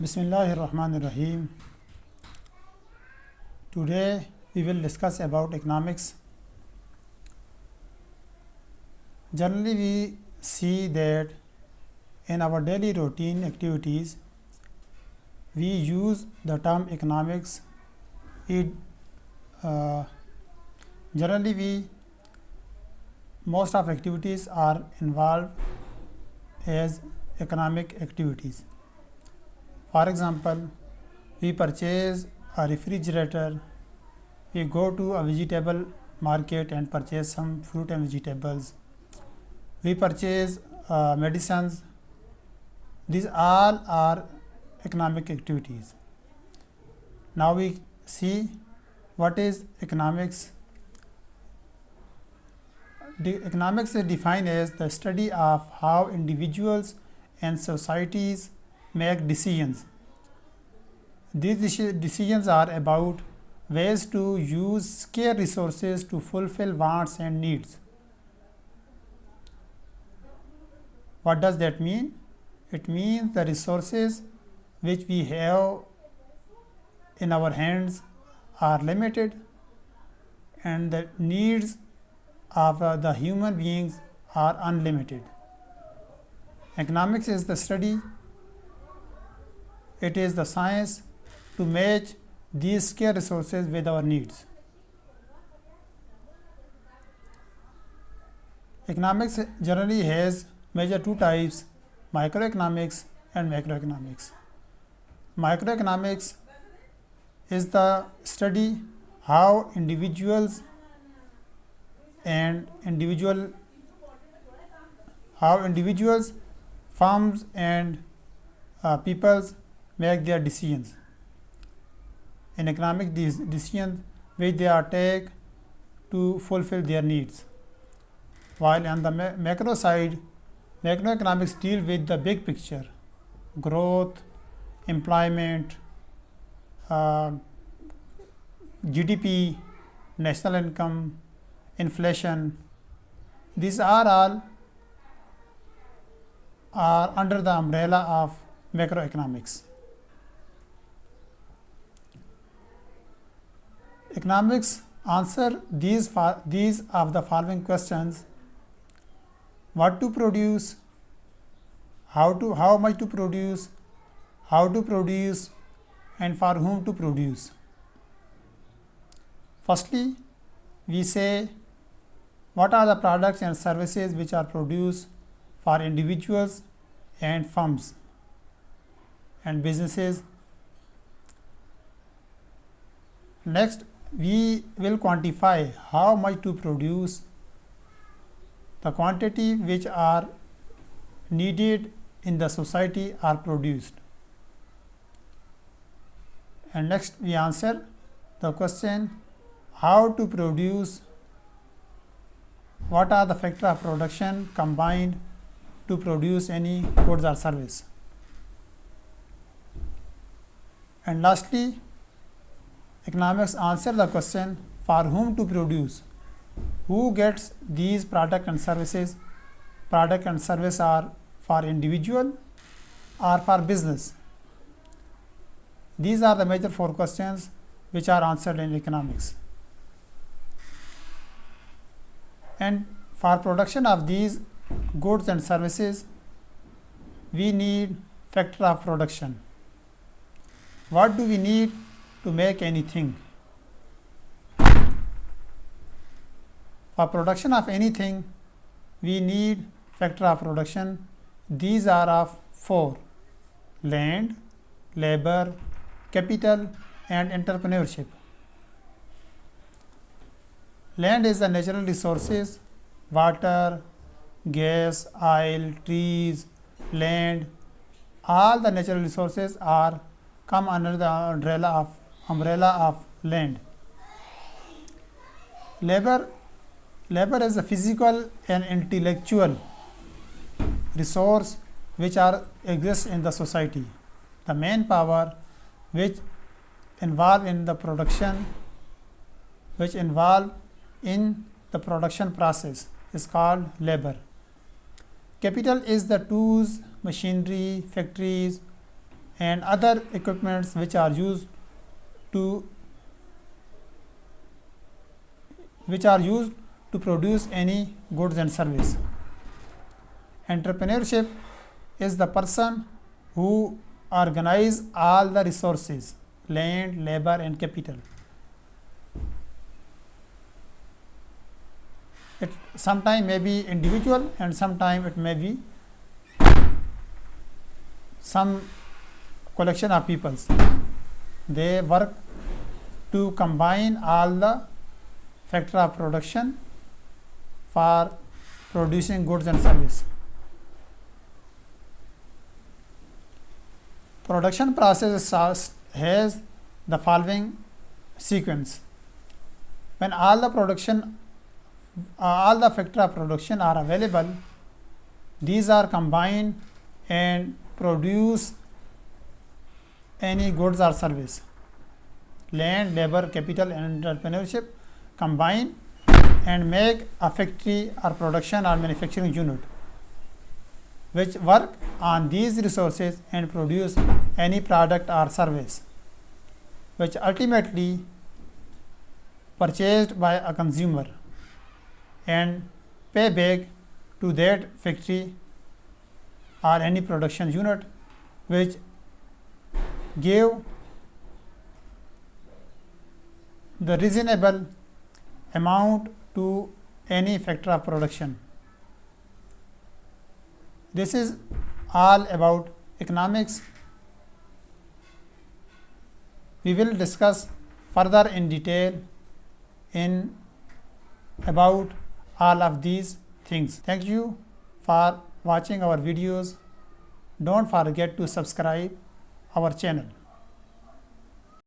Bismillahirrahmanirrahim. Today we will discuss about economics. Generally we see that in our daily routine activities we use the term economics. It generally most of activities are involved as economic activities. For example, we purchase a refrigerator, we go to a vegetable market and purchase some fruit and vegetables, we purchase medicines. These all are economic activities. Now we see what is economics. Economics is defined as the study of how individuals and societies make decisions. These decisions are about ways to use scarce resources to fulfill wants and needs. What does that mean? It means the resources which we have in our hands are limited and the needs of the human beings are unlimited. Economics is the study, it is the science to match these scarce resources with our needs. Economics generally has major two types, microeconomics and macroeconomics. Microeconomics is the study how individuals, firms and peoples make their decisions. In economic decisions which they are take to fulfill their needs. While on the macro side, macroeconomics deal with the big picture, growth, employment, GDP, national income, inflation. These are all under the umbrella of macroeconomics. Economics answer these of the following questions: what to produce, how much to produce, how to produce, and for whom to produce. Firstly, we say what are the products and services which are produced for individuals and firms and businesses. Next, we will quantify how much to produce, the quantity which are needed in the society are produced. And next we answer the question how to produce, what are the factors of production combined to produce any goods or service. And lastly, economics answer the question for whom to produce, who gets these product and services. Product and service are for individual or for business. These are the major four questions which are answered in economics. And for production of these goods and services, we need factor of production. What do we need to make anything? For production of anything, we need factor of production. These are of four: land, labor, capital, and entrepreneurship. Land is the natural resources, water, gas, oil, trees, land. All the natural resources are come under the umbrella of land. Labor is a physical and intellectual resource which exist in the society. The manpower which involved in the production, process is called labor. Capital is the tools, machinery, factories and other equipments which are used to produce any goods and service. Entrepreneurship is the person who organize all the resources, land, labor and capital. It sometime may be individual and sometime it may be some collection of peoples. They work to combine all the factor of production for producing goods and service. Production process has the following sequence. When all the factor of production are available, these are combined and produce any goods or service. Land, labor, capital and entrepreneurship combine and make a factory or production or manufacturing unit which work on these resources and produce any product or service which ultimately purchased by a consumer and pay back to that factory or any production unit which give the reasonable amount to any factor of production. This is all about economics. We will discuss further in detail in about all of these things. Thank you for watching our videos. Don't forget to subscribe our channel.